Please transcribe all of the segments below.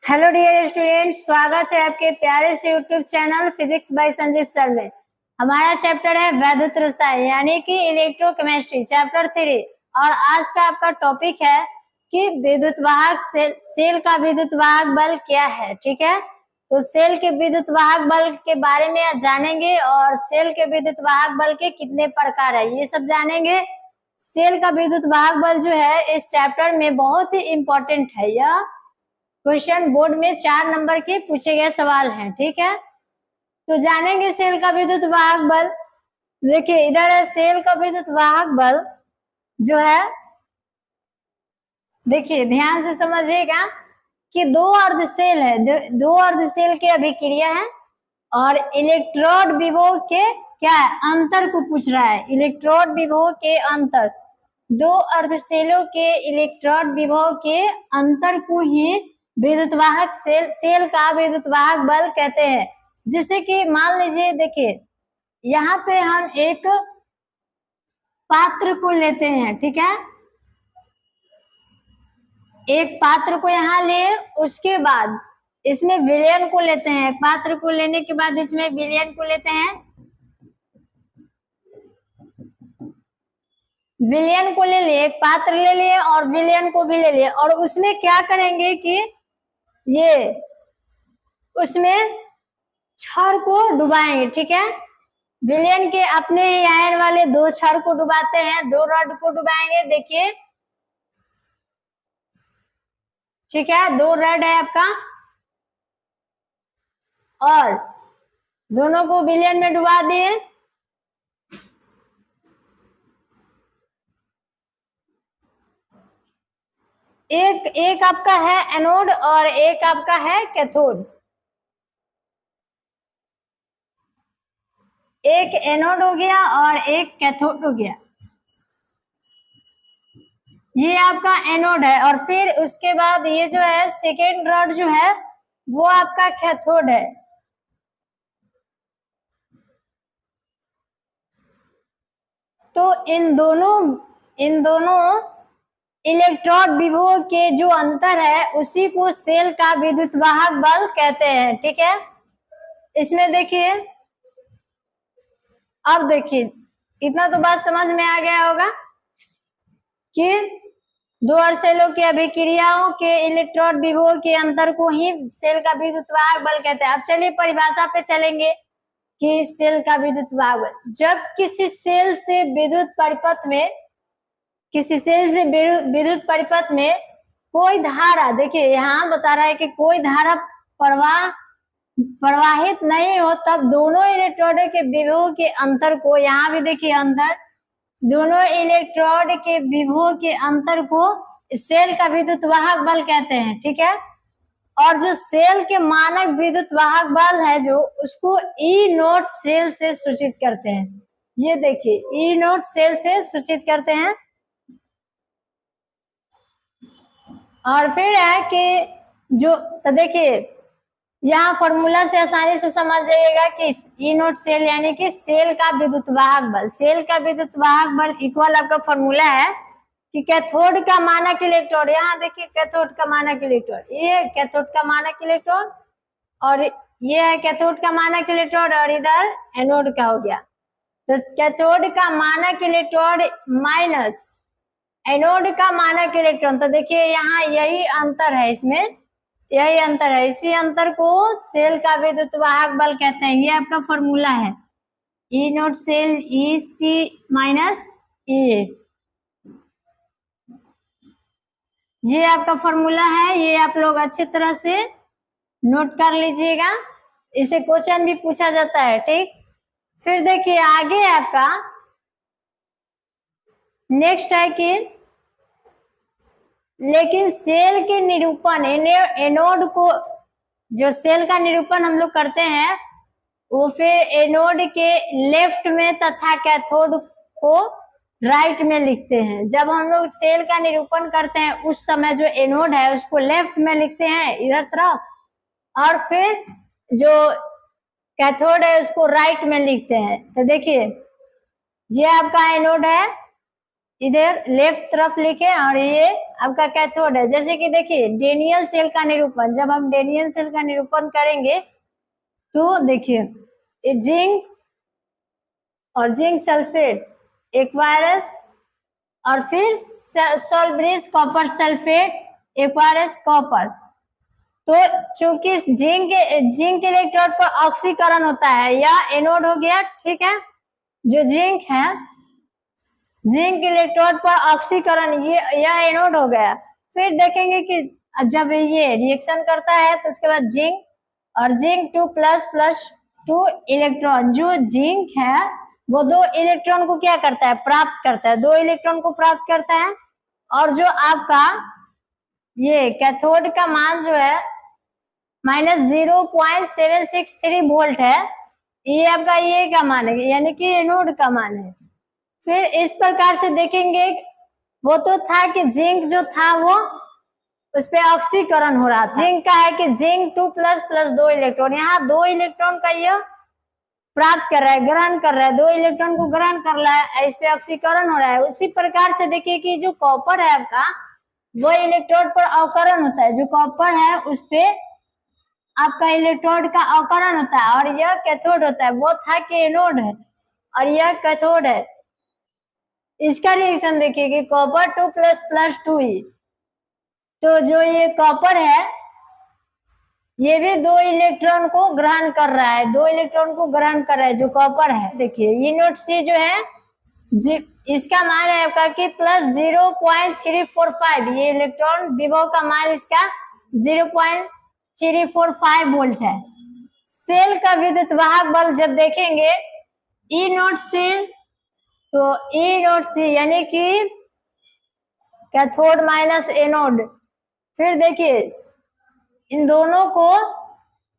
Hello dear student, स्वागत है आपके प्यारे से YouTube channel physics bye Sanjeet sir में। हमारा चैप्टर है वैद्युत रसायन यानी कि इलेक्ट्रोकेमिस्ट्री चैप्टर 3। और आज का आपका टॉपिक है कि विद्युत वाहक सेल का विद्युत वाहक बल क्या है। ठीक है, तो सेल के विद्युत वाहक बल के बारे में आज जानेंगे और सेल के विद्युत वाहक बल के कितने प्रकार है ये सब जानेंगे। सेल का विद्युत वाहक बल जो है इस चैप्टर में बहुत ही इंपॉर्टेंट है। यह क्वेश्चन बोर्ड में 4 नंबर के पूछे गए सवाल हैं। ठीक है, तो जानेंगे सेल का विद्युत वाहक बल। देखिए इधर है सेल का विद्युत वाहक बल जो है, देखिए ध्यान से समझिएगा कि दो अर्ध सेल है, दो अर्ध सेल के अभिक्रिया है और इलेक्ट्रोड विभव के क्या है अंतर को पूछ रहा है। इलेक्ट्रोड विभव के अंतर, दो अर्ध सेलों के इलेक्ट्रोड विभव के अंतर को ही विद्युत वाहक सेल का विद्युत वाहक बल कहते हैं। जिससे कि मान लीजिए, देखिए यहाँ पे हम एक पात्र को लेते हैं। ठीक है, एक पात्र को यहाँ ले, उसके बाद इसमें विलयन को लेते हैं। पात्र को लेने के बाद इसमें विलयन को लेते हैं, विलयन को ले लिए, एक पात्र ले लिए और विलयन को भी ले लिए और उसमें क्या करेंगे कि ये उसमें क्षार को डुबाएंगे। ठीक है, विलयन के अपने ही आयन वाले दो क्षार को डुबाते हैं, दो रॉड को डुबाएंगे। देखिए ठीक है, दो रॉड है आपका और दोनों को विलयन में डुबा दिए। एक आपका है एनोड और एक आपका है कैथोड। एक एनोड हो गया और एक कैथोड हो गया, ये आपका एनोड है। और फिर उसके बाद ये जो है सेकेंड रॉड जो है वो आपका कैथोड है। तो इन दोनों इलेक्ट्रोड विभव के जो अंतर है उसी को सेल का विद्युत वाहक बल कहते हैं। ठीक है, इसमें देखिए, अब देखिए इतना तो बात समझ में आ गया होगा कि दो अर्धसेलों की अभिक्रियाओं के इलेक्ट्रोड विभव के अंतर को ही सेल का विद्युत वाहक बल कहते हैं। अब चलिए परिभाषा पे चलेंगे कि सेल का विद्युत वाहक बल, जब किसी सेल से विद्युत परिपथ में कोई धारा, देखिए यहाँ बता रहा है कि कोई धारा प्रवाहित नहीं हो, तब दोनों इलेक्ट्रोड के विभव के अंतर को, यहाँ भी देखिए अंतर, दोनों इलेक्ट्रोड के विभव के अंतर को सेल का विद्युत वाहक बल कहते हैं। ठीक है, और जो सेल के मानक विद्युत वाहक बल है जो उसको ई नोट सेल से सूचित करते हैं। ये देखिए ई नोट सेल से सूचित करते हैं। और फिर है कि जो, तो देखिए यहाँ फॉर्मूला से आसानी से समझ जाइएगा कि ई नोट सेल यानी कि सेल का विद्युत वाहक बल, सेल का विद्युत वाहक बल इक्वल आपका फॉर्मूला है कि कैथोड का मानक इलेक्ट्रोड, यहाँ देखिए कैथोड का मानक इलेक्ट्रोड, ये कैथोड का मानक इलेक्ट्रोड और ये है कैथोड का मानक इलेक्ट्रोड और इधर एनोड का हो गया। तो कैथोड का मानक इलेक्ट्रोड माइनस एनोड का मानक इलेक्ट्रॉन, तो देखिए यहाँ यही अंतर है, इसमें यही अंतर है, इसी अंतर को सेल का विद्युत वाहक बल कहते हैं। ये आपका फॉर्मूला है ई नोट सेल ई सी माइनस ई, ये आपका फॉर्मूला है, ये आप लोग अच्छी तरह से नोट कर लीजिएगा, इसे क्वेश्चन भी पूछा जाता है। ठीक, फिर देखिए आगे आपका नेक्स्ट है कि लेकिन सेल के निरूपण, एनोड को, जो सेल का निरूपण हम लोग करते हैं वो फिर एनोड के लेफ्ट में तथा कैथोड को राइट में लिखते हैं। जब हम लोग सेल का निरूपण करते हैं उस समय जो एनोड है उसको लेफ्ट में लिखते हैं इधर तरफ, और फिर जो कैथोड है उसको राइट में लिखते हैं। तो देखिए ये आपका एनोड है इधर लेफ्ट तरफ लिखे और ये आपका कैथोड है। जैसे कि देखिए डेनियल सेल का निरूपण, जब हम डेनियल सेल का निरूपण करेंगे तो देखिए ये जिंक और जिंक सल्फेट एक्वायरस और फिर सोल्ब्रिज कॉपर सल्फेट एक्वायरस कॉपर। तो चूंकि जिंक इलेक्ट्रोड पर ऑक्सीकरण होता है, यह एनोड हो गया, ठीक है। जो जिंक है, जिंक इलेक्ट्रोड पर ऑक्सीकरण, यह एनोड हो गया। फिर देखेंगे कि जब ये रिएक्शन करता है तो उसके बाद जिंक और जिंक 2++2 इलेक्ट्रॉन, जो जिंक है वो 2 इलेक्ट्रॉन को क्या करता है, प्राप्त करता है, 2 इलेक्ट्रॉन को प्राप्त करता है। और जो आपका ये कैथोड का मान जो है -0.763 वोल्ट है, ये आपका ये का मान है, यानी कि एनोड का मान है। फिर इस प्रकार से देखेंगे, वो तो था कि जिंक जो था वो उस पे ऑक्सीकरण हो रहा था। जिंक का है कि जिंक 2++2 इलेक्ट्रॉन, यहाँ 2 इलेक्ट्रॉन का यह प्राप्त कर रहा है, ग्रहण कर रहा है, 2 इलेक्ट्रॉन को ग्रहण कर रहा है, इस पे ऑक्सीकरण हो रहा है। उसी प्रकार से देखिए कि जो कॉपर है आपका, वो इलेक्ट्रोड पर अवकरण होता है, जो कॉपर है उस पे आपका इलेक्ट्रोड का अवकरण होता है, और यह कैथोड होता है। वो था कि एनोड है और यह कैथोड है। इसका रिएक्शन देखिए कि कॉपर 2++2 ही, तो जो ये कॉपर है ये भी 2 इलेक्ट्रॉन को ग्रहण कर रहा है, 2 इलेक्ट्रॉन को ग्रहण कर रहा है जो कॉपर है। देखिए ये नोट सी जो है इसका मान है आपका कि +0.345, ये इलेक्ट्रॉन विभव का मान इसका 0.345 वोल्ट है। सेल का विद्युत वाहक बल जब देखेंगे ई नोट सी, तो ई नोट सी यानी कि कैथोड माइनस एनोड। फिर देखिए इन दोनों को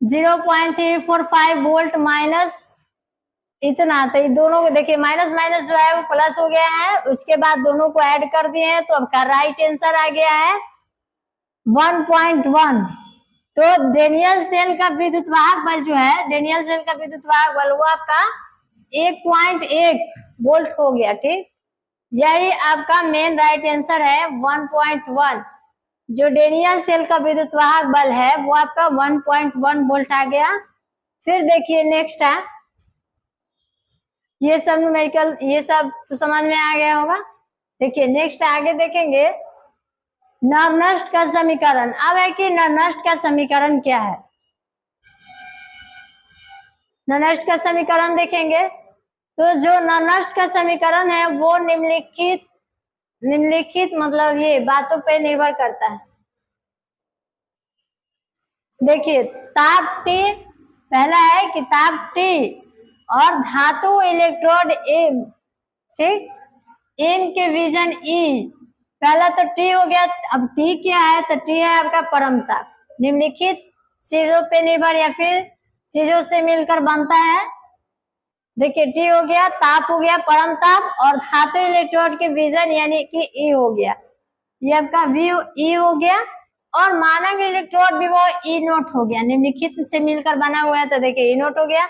0.345 वोल्ट माइनस इतना, तो इन दोनों को देखिए माइनस माइनस जो है वो प्लस हो गया है, उसके बाद दोनों को ऐड कर दिए हैं तो आपका राइट आंसर आ गया है 1.1। तो डेनियल सेल का विद्युत वाहक बल जो है, डेनियल सेल का विद्युत वाहक बल वो आपका 1.1 वोल्ट हो गया, ठीक। यही आपका मेन राइट आंसर है 1.1। जो डेनियल सेल का विद्युत वाहक बल है वो आपका 1.1 वोल्ट आ गया। फिर देखिए नेक्स्ट है, ये सब न्यूमेरिकल, ये सब तो समझ में आ गया होगा। देखिए नेक्स्ट आगे देखेंगे नरनस्ट का समीकरण। अब है कि नरनस्ट का समीकरण क्या है। नरनस्ट का समीकरण देखेंगे तो जो नरनस्ट का समीकरण है वो निम्नलिखित मतलब ये बातों पे निर्भर करता है। देखिए ताप T, पहला है कि ताप T और धातु इलेक्ट्रोड M, ठीक, M के विजन E। पहला तो T हो गया, अब T क्या है, तो T है आपका परम ताप, निम्नलिखित चीजों पे निर्भर या फिर चीजों से मिलकर बनता है। देखिए T हो गया, ताप हो गया, परम ताप, और धातु इलेक्ट्रोड के विजन यानी कि E हो गया, ये आपका E हो गया, और मानक इलेक्ट्रोड भी वो E नोट हो गया, निम्नलिखित से मिलकर बना हुआ है तो देखिए E नोट हो गया।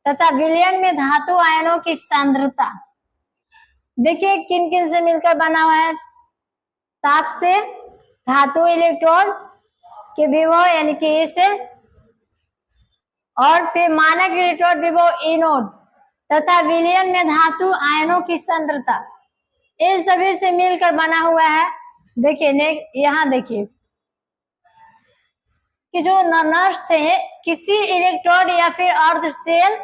तथा विलयन में धातु आयनों की सांद्रता, देखिए किन किन से मिलकर बना हुआ है, ताप से, धातु इलेक्ट्रोड के विभव यानी कि E से, और फिर मानक इलेक्ट्रोड विभव E नोट, तथा विलयन में धातु आयनों की सांद्रता, इन सभी से मिलकर बना हुआ है। देखिए यहाँ देखिए कि जो नरनस्ट है, किसी इलेक्ट्रोड या फिर अर्ध सेल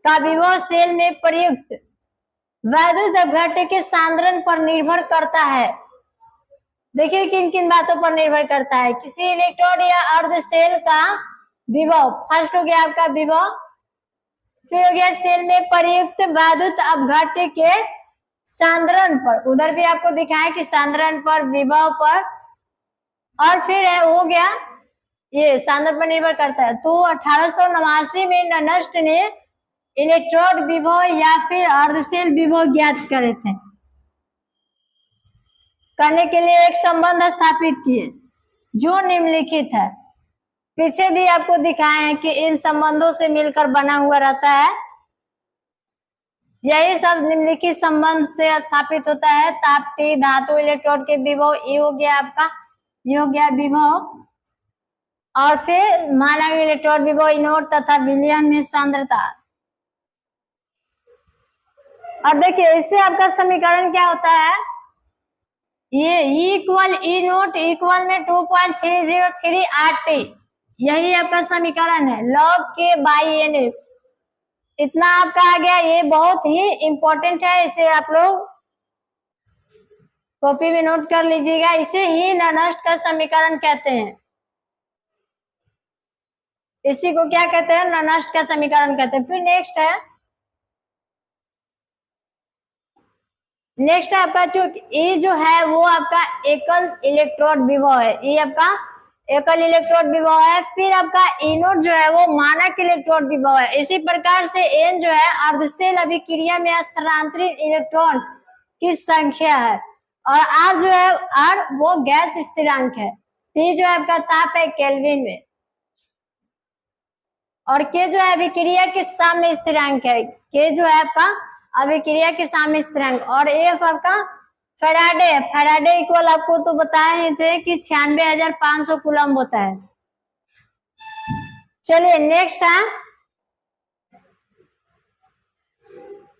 का विभव सेल में प्रयुक्त वैद्युत अपघट्य के सांद्रण पर निर्भर करता है। देखिए किन किन बातों पर निर्भर करता है, किसी इलेक्ट्रोड या अर्ध सेल का विभव, फर्स्ट हो गया आपका विभव, फिर हो गया सेल में प्रयुक्त वैद्युत अपघट्य के सांद्रण पर, उधर भी आपको दिखाया कि सांद्रण पर, विभव पर, और फिर हो गया ये सांद्रण पर निर्भर करता है। तो 1889 में नरनस्ट ने इलेक्ट्रोड विभव या फिर अर्धसेल विभव ज्ञात करे थे। करने के लिए एक संबंध स्थापित किए जो निम्नलिखित है। पीछे भी आपको दिखाए हैं कि इन संबंधों से मिलकर बना हुआ रहता है। यही सब निम्नलिखित संबंध से स्थापित होता है। ताप्ती धातु इलेक्ट्रोड के विभव, ये हो गया आपका, ये हो गया विभव। और फिर मानक इलेक्ट्रोड विभव, इनोड तथा विलयन में सांद्रता। अब देखिए इससे आपका समीकरण क्या होता है, ये इक्वल ई नोट इक्वल में 2.303 RT, यही आपका समीकरण है, log K बाई NF। इतना आपका आ गया, ये बहुत ही इंपॉर्टेंट है, इसे आप लोग कॉपी में नोट कर लीजिएगा। इसे ही ननस्ट का समीकरण कहते हैं। इसी को क्या कहते हैं, ननस्ट का समीकरण कहते हैं। फिर नेक्स्ट है आपका जो है वो आपका एकल इलेक्ट्रोड विभव है, ये आपका एकल इलेक्ट्रोड विभव है। फिर आपका इनोड जो है वो मानक इलेक्ट्रोड विभव है। इसी प्रकार से एन जो है अर्धशेल अभिक्रिया में स्थानांतरित इलेक्ट्रॉन की संख्या है, और आर जो है आर वो गैस स्थिरांक है। टी जो है आपका ताप है केल्विन में, और के जो है अभिक्रिया के साम्य स्थिरांक है, के जो है आपका अभिक्रिया के साम्य स्थिरांक। और एफ आपका फैराडे, फैराडे इक्वल आपको तो बताए ही थे कि 96,500 कूलम्ब होता है। चलिए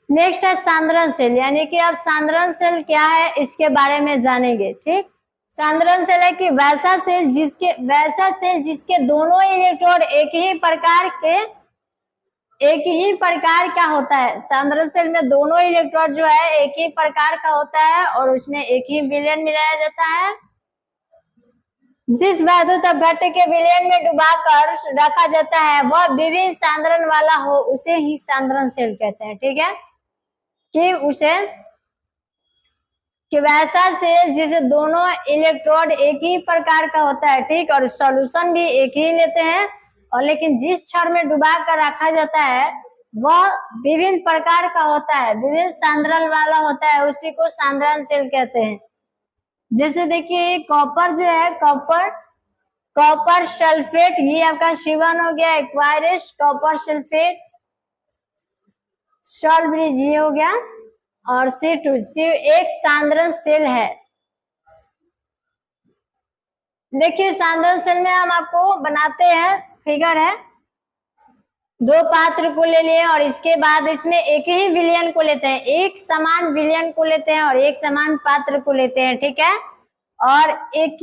नेक्स्ट है सांद्रण सेल, यानी कि आप सांद्रण सेल क्या है इसके बारे में जानेंगे। ठीक, सांद्रण सेल है कि वैसा सेल जिसके दोनों इलेक्ट्रोड एक ही प्रकार का होता है। सांद्रण सेल में दोनों इलेक्ट्रोड जो है एक ही प्रकार का होता है, और उसमें एक ही विलयन मिलाया जाता है। जिस वैद्युत अपघट्य के विलयन में डुबाकर रखा जाता है वह विभिन्न सांद्रण वाला हो, उसे ही सांद्रण सेल कहते हैं। ठीक है, कि वैसा सेल जिसे दोनों इलेक्ट्रोड एक ही प्रकार का होता है, ठीक, और सॉल्यूशन भी एक ही लेते हैं, और लेकिन जिस क्षण में डुबा कर रखा जाता है वह विभिन्न प्रकार का होता है, विभिन्न सांद्रण वाला होता है, उसी को सांद्रण सेल कहते हैं। जैसे देखिए कॉपर जो है, कॉपर सल्फेट, ये आपका C1 हो गया, एक्वायरस कॉपर सल्फेट, सॉल्ट ब्रिज ये हो गया, और C2 एक सांद्रण सेल है। देखिए सांद्रण सेल में हम आपको बनाते हैं, फिगर है, दो पात्र को ले लिए और इसके बाद इसमें एक ही विलयन को लेते हैं, एक समान विलयन को लेते हैं और एक समान पात्र को लेते हैं। ठीक है, और एक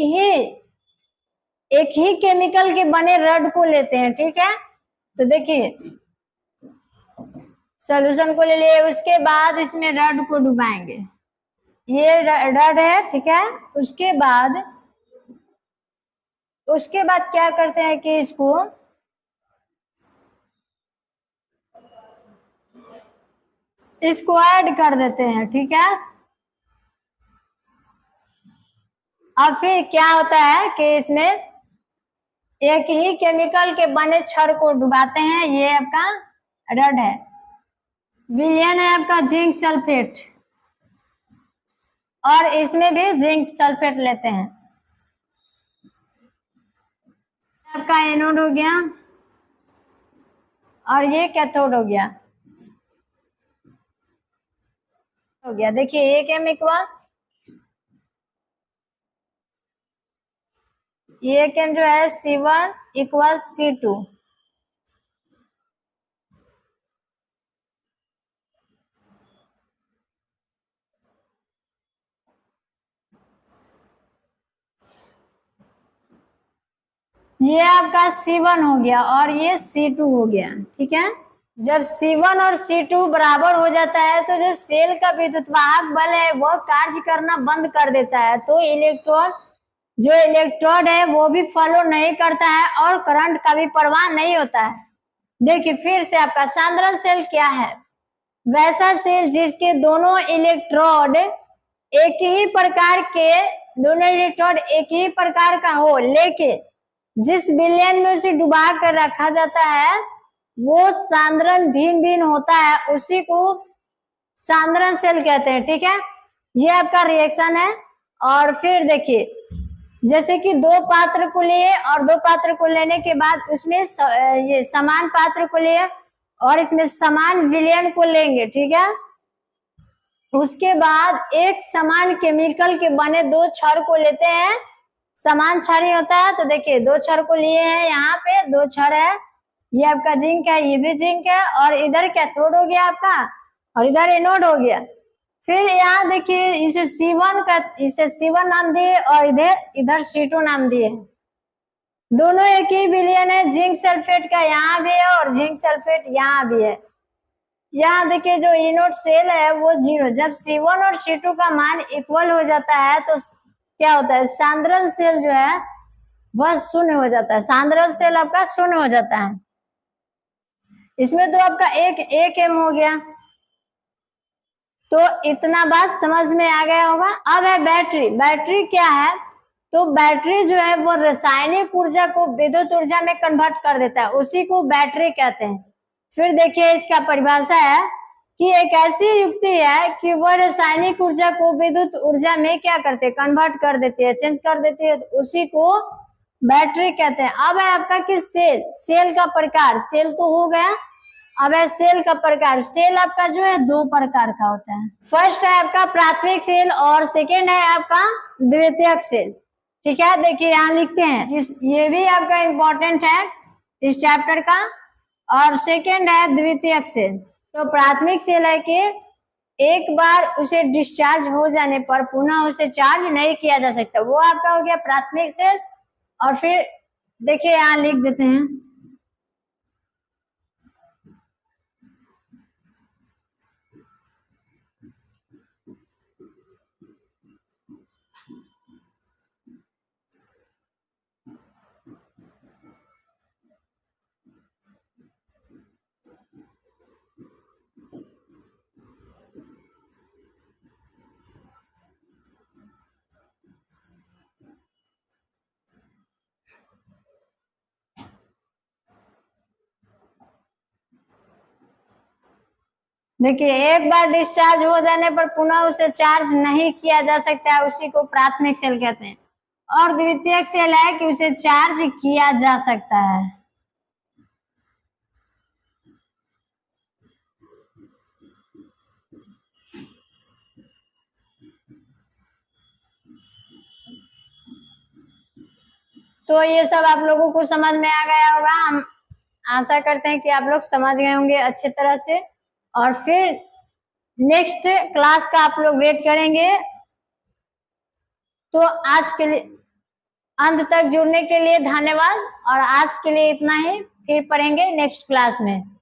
ही केमिकल के बने रड को लेते हैं। ठीक है, तो देखिए सॉल्यूशन को ले लिए, उसके बाद इसमें रड को डुबाएंगे, ये रड है। ठीक है, उसके बाद क्या करते हैं कि इसको ऐड कर देते हैं। ठीक है, अब फिर क्या होता है कि इसमें एक ही केमिकल के बने छड़ को डुबाते हैं, ये आपका रड है। विलयन है आपका जिंक सल्फेट, और इसमें भी जिंक सल्फेट लेते हैं। आपका एनोड हो गया, और ये कैथोड हो गया। देखिए ये केमिकल, ये केम जो है C1 इक्वल C2, ये आपका C1 हो गया और ये C2 हो गया। ठीक है, जब C1 और C2 बराबर हो जाता है तो जो सेल का विद्युतवाहक बल है वह कार्य करना बंद कर देता है, तो इलेक्ट्रोड है वो भी फॉलो नहीं करता है और करंट का भी प्रवाह नहीं होता है। देखिए फिर से आपका सांद्रण सेल क्या है, वैसा सेल जिसके दोनों इलेक्ट्रोड एक ही प्रकार का हो, लेकिन जिस विलयन में उसे डुबा कर रखा जाता है वो सांद्रण भिन्न होता है, उसी को सांद्रण सेल कहते हैं। ठीक है, ये आपका रिएक्शन है। और फिर देखिए जैसे कि दो पात्र को लिए और दो पात्र को लेने के बाद उसमें ये समान पात्र को लिए और इसमें समान विलयन को लेंगे। ठीक है, उसके बाद एक समान केमिकल के बने दो छड़ को लेते हैं, समान छड़ ही होता है। तो देखिए दो छड़ को लिए हैं, यहाँ पे दो छड़ है, ये आपका जिंक है, ये भी जिंक है, और इधर कैथोड हो गया आपका, और इधर एनोड हो गया। फिर यहाँ देखिए इसे C1 नाम दिए और इधर C2 नाम दिए। दोनों एक ही विलयन है, जिंक सल्फेट का यहाँ भी है और जिंक सल्फेट यहाँ भी है। यहाँ देखिए जो इनोड सेल है वो 0, जब C1 और C2 का मान इक्वल हो जाता है तो क्या होता है, सांद्रण सेल जो है वह शून्य हो जाता है, सांद्रण सेल आपका शून्य हो जाता है। इसमें तो आपका एक एम हो गया। तो इतना बात समझ में आ गया होगा। अब है बैटरी। बैटरी क्या है, तो बैटरी जो है वो रासायनिक ऊर्जा को विद्युत ऊर्जा में कन्वर्ट कर देता है, उसी को बैटरी कहते हैं। फिर देखिए इसका परिभाषा है कि एक ऐसी युक्ति है कि वह रासायनिक ऊर्जा को विद्युत ऊर्जा में क्या करते हैं, कन्वर्ट कर देती है, चेंज कर देती है, उसी को बैटरी कहते हैं। अब है आपका कि सेल का प्रकार, सेल तो हो गया, अब है सेल का प्रकार। सेल आपका जो है दो प्रकार का होता है। फर्स्ट है आपका प्राथमिक सेल और सेकेंड है आपका द्वितीयक सेल। ठीक है, देखिए यहाँ लिखते हैं, ये भी आपका इम्पोर्टेंट है इस चैप्टर का। और सेकेंड है द्वितीयक सेल। तो प्राथमिक सेल है कि एक बार उसे डिस्चार्ज हो जाने पर पुनः उसे चार्ज नहीं किया जा सकता, वो आपका हो गया प्राथमिक सेल। और फिर देखिए यहाँ लिख देते हैं, देखिए एक बार डिस्चार्ज हो जाने पर पुनः उसे चार्ज नहीं किया जा सकता है, उसी को प्राथमिक सेल कहते हैं। और द्वितीयक सेल है कि उसे चार्ज किया जा सकता है। तो ये सब आप लोगों को समझ में आ गया होगा, हम आशा करते हैं कि आप लोग समझ गए होंगे अच्छे तरह से। और फिर नेक्स्ट क्लास का आप लोग वेट करेंगे। तो आज के लिए अंत तक जुड़ने के लिए धन्यवाद, और आज के लिए इतना ही, फिर पढ़ेंगे नेक्स्ट क्लास में।